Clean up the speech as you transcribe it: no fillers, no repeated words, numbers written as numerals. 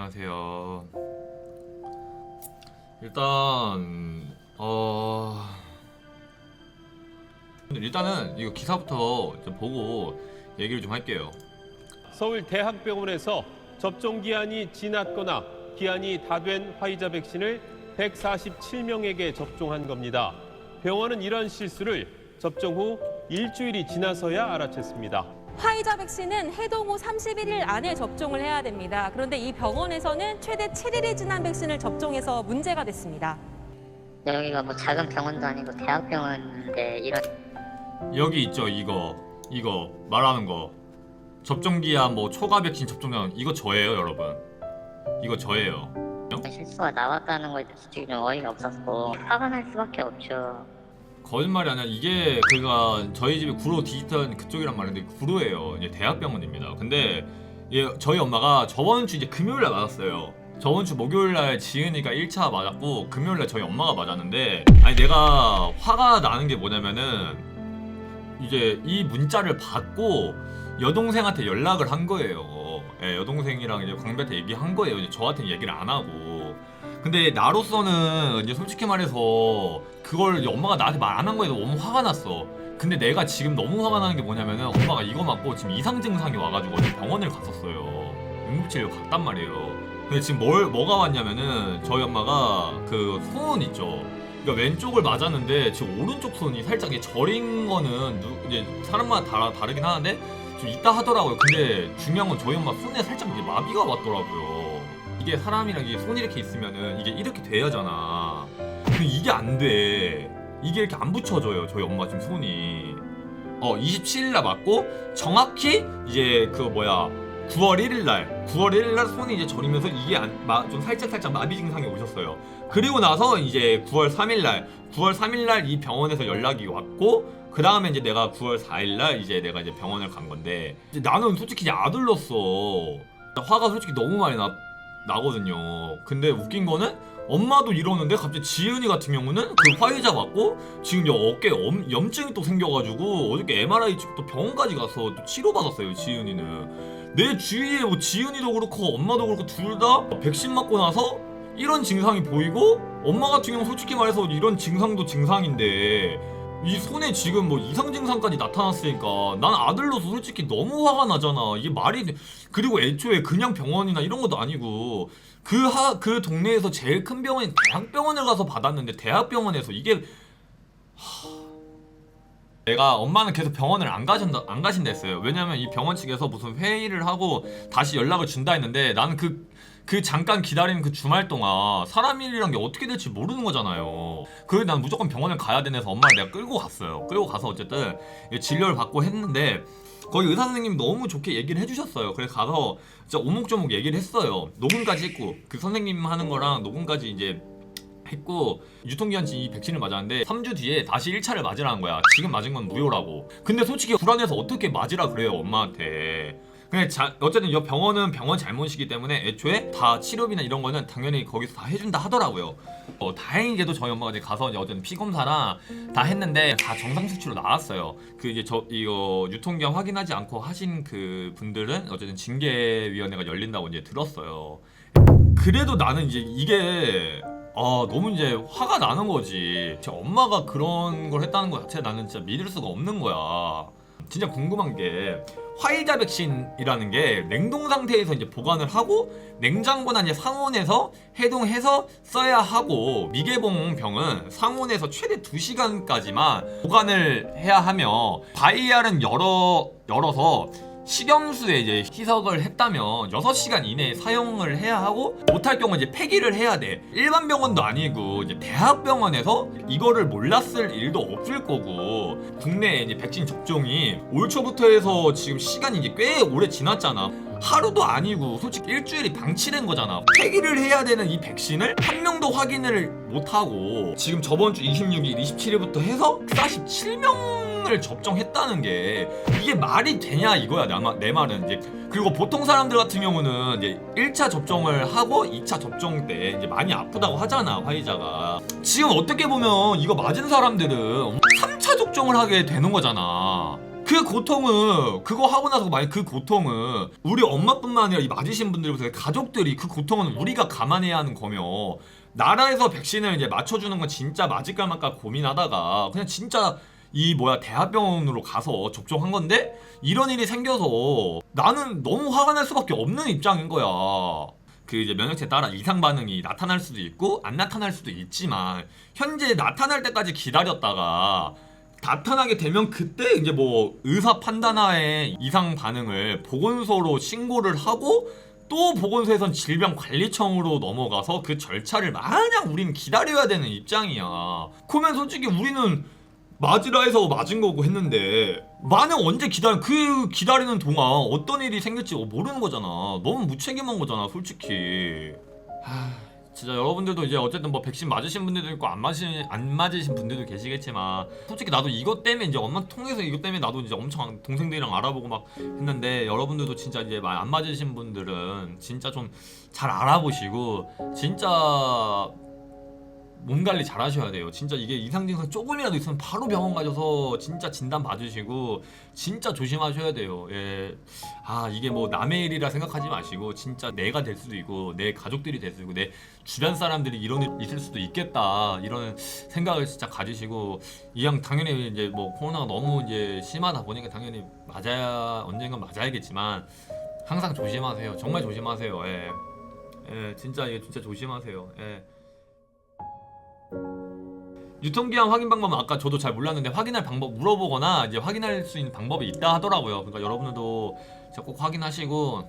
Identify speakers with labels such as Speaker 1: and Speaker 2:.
Speaker 1: 안녕하세요. 일단은 이거 기사부터 좀 보고 얘기를 좀 할게요.
Speaker 2: 서울 대학병원에서 접종 기한이 지났거나 기한이 다 된 화이자 백신을 147명에게 접종한 겁니다. 병원은 이런 실수를 접종 후 일주일이 지나서야 알아챘습니다.
Speaker 3: 화이자 백신은 해동 후 31일 안에 접종을 해야 됩니다. 그런데 이 병원에서는 최대 7일이 지난 백신을 접종해서 문제가 됐습니다.
Speaker 4: 여기가 뭐 작은 병원도 아니고 대학병원인데 이런
Speaker 1: 여기 있죠, 이거 말하는 거 접종기한 뭐 초과 백신 접종량 이거 저예요, 여러분. 이거 저예요.
Speaker 4: 실수가 나왔다는 거에 대해서 솔직히 좀 어이가 없었고 화가 날 수밖에 없죠.
Speaker 1: 거짓말이 아니라 이게 그가 저희 집이 구로 디지털 그쪽이란 말인데 구로예요. 이제 대학병원입니다. 근데 저희 엄마가 저번 주 이제 금요일날 맞았어요. 저번 주 목요일날 지은이가 1차 맞았고 금요일날 저희 엄마가 맞았는데, 아니 내가 화가 나는 게 뭐냐면은 이제 이 문자를 받고 여동생한테 연락을 한 거예요. 예, 여동생이랑 이제 광배한테 얘기한 거예요. 이제 저한테 얘기를 안 하고. 근데 나로서는 이제 솔직히 말해서 그걸 이제 엄마가 나한테 말 안 한 거에 너무 화가 났어. 근데 내가 지금 너무 화가 나는 게 뭐냐면은 엄마가 이거 맞고 지금 이상 증상이 와가지고 병원을 갔었어요. 응급치료 갔단 말이에요. 근데 지금 뭐가 왔냐면은 저희 엄마가 그 손 있죠. 그러니까 왼쪽을 맞았는데 지금 오른쪽 손이 살짝 저린 거는 이제 사람마다 다르긴 하는데 좀 있다 하더라고요. 근데 중요한 건 저희 엄마 손에 살짝 이제 마비가 왔더라고요. 이게 사람이랑 이게 손이 이렇게 있으면은 이게 이렇게 돼야잖아. 근데 이게 안 돼. 이게 이렇게 안 붙여져요. 저희 엄마 지금 손이 27일날 맞고 정확히 이제 9월 1일날 손이 이제 저리면서 이게 좀 살짝 마비 증상이 오셨어요. 그리고 나서 이제 9월 3일날 이 병원에서 연락이 왔고, 그 다음에 이제 내가 9월 4일날 이제 내가 이제 병원을 간 건데, 이제 나는 솔직히 이제 아들로서 화가 솔직히 너무 많이 나거든요. 근데 웃긴 거는 엄마도 이러는데 갑자기 지은이 같은 경우는 그 화이자 맞고 지금 어깨에 염증이 또 생겨가지고 어저께 MRI 찍고 또 병원까지 가서 또 치료받았어요. 지은이는 내 주위에 뭐 지은이도 그렇고 엄마도 그렇고 둘 다 백신 맞고 나서 이런 증상이 보이고, 엄마 같은 경우 솔직히 말해서 이런 증상도 증상인데 이 손에 지금 뭐 이상 증상까지 나타났으니까 난 아들로서 솔직히 너무 화가 나잖아. 이게 말이 돼. 그리고 애초에 그냥 병원이나 이런 것도 아니고 그 동네에서 제일 큰 병원인 대학병원을 가서 받았는데 대학병원에서 이게 내가 엄마는 계속 병원을 안 가신다 했어요. 왜냐면 이 병원 측에서 무슨 회의를 하고 다시 연락을 준다 했는데 나는 그 잠깐 기다리는 그 주말 동안 사람 일이란 게 어떻게 될지 모르는 거잖아요. 그래서 난 무조건 병원을 가야 되는 해서 엄마를 내가 끌고 갔어요. 끌고 가서 어쨌든 진료를 받고 했는데 거기 의사 선생님이 너무 좋게 얘기를 해주셨어요. 그래서 가서 진짜 오목조목 얘기를 했어요. 녹음까지 했고 그 선생님 하는 거랑 녹음까지 이제 했고, 유통기한치 이 백신을 맞았는데 3주 뒤에 다시 1차를 맞으라는 거야. 지금 맞은 건 무효라고. 근데 솔직히 불안해서 어떻게 맞으라 그래요, 엄마한테. 근데 어쨌든 이 병원은 병원 잘못이기 때문에 애초에 다 치료비나 이런 거는 당연히 거기서 다 해준다 하더라고요. 다행히게도 저희 엄마가 이제 가서 이제 어쨌든 피 검사랑 다 했는데 다 정상 수치로 나왔어요. 그 이제 이거 유통기한 확인하지 않고 하신 그 분들은 어쨌든 징계위원회가 열린다고 이제 들었어요. 그래도 나는 이제 이게 너무 이제 화가 나는 거지. 제 엄마가 그런 걸 했다는 거 자체 나는 진짜 믿을 수가 없는 거야. 진짜 궁금한 게 화이자 백신이라는 게 냉동 상태에서 이제 보관을 하고 냉장고나 이제 상온에서 해동해서 써야 하고, 미개봉 병은 상온에서 최대 2시간까지만 보관을 해야 하며 바이알은 열어서 식염수에 이제 희석을 했다면 6시간 이내에 사용을 해야 하고, 못할 경우 이제 폐기를 해야 돼. 일반 병원도 아니고 이제 대학병원에서 이거를 몰랐을 일도 없을 거고, 국내에 이제 백신 접종이 올 초부터 해서 지금 시간이 이제 꽤 오래 지났잖아. 하루도 아니고 솔직히 일주일이 방치된 거잖아. 폐기를 해야 되는 이 백신을 한 명도 확인을 못하고 지금 저번 주 26일, 27일부터 해서 47명을 접종했다는 게 이게 말이 되냐 이거야. 내 말은 이제. 그리고 보통 사람들 같은 경우는 이제 1차 접종을 하고 2차 접종 때 이제 많이 아프다고 하잖아, 화이자가. 지금 어떻게 보면 이거 맞은 사람들은 3차 접종을 하게 되는 거잖아. 그 고통은 그거 하고 나서 만약 그 고통은 우리 엄마뿐만 아니라 이 맞으신 분들부터 가족들이 그 고통은 우리가 감안해야 하는 거며 나라에서 백신을 이제 맞춰주는 건 진짜 맞을까 말까 고민하다가 그냥 진짜 이 뭐야 대학병원으로 가서 접종한 건데 이런 일이 생겨서 나는 너무 화가 날 수밖에 없는 입장인 거야. 그 이제 면역체에 따라 이상 반응이 나타날 수도 있고 안 나타날 수도 있지만 현재 나타날 때까지 기다렸다가 나타나게 되면 그때 이제 뭐 의사 판단하에 이상 반응을 보건소로 신고를 하고 또 보건소에선 질병관리청으로 넘어가서 그 절차를 마냥 우리는 기다려야 되는 입장이야. 그러면 솔직히 우리는 맞으라 해서 맞은 거고 했는데 만약 언제 그 기다리는 동안 어떤 일이 생길지 모르는 거잖아. 너무 무책임한 거잖아 솔직히. 진짜 여러분들도 이제 어쨌든 뭐 백신 맞으신 분들도 있고 안 맞으신 분들도 계시겠지만 솔직히 나도 이것 때문에 이제 엄마 통해서 이것 때문에 나도 이제 엄청 동생들이랑 알아보고 막 했는데 여러분들도 진짜 이제 안 맞으신 분들은 진짜 좀 잘 알아보시고 진짜 몸 관리 잘 하셔야 돼요. 진짜 이게 이상 증상 조금이라도 있으면 바로 병원 가셔서 진짜 진단 받으시고 진짜 조심하셔야 돼요. 예. 이게 뭐 남의 일이라 생각하지 마시고 진짜 내가 될 수도 있고 내 가족들이 될 수도 있고 내 주변 사람들이 이런 일 있을 수도 있겠다 이런 생각을 진짜 가지시고 이왕 당연히 이제 뭐 코로나가 너무 이제 심하다 보니까 당연히 맞아야 언젠간 맞아야겠지만 항상 조심하세요. 정말 조심하세요. 예. 예, 진짜 이게 진짜 조심하세요. 예. 유통기한 확인 방법은 아까 저도 잘 몰랐는데 확인할 방법 물어보거나 이제 확인할 수 있는 방법이 있다 하더라고요. 그러니까 여러분들도 진짜 꼭 확인하시고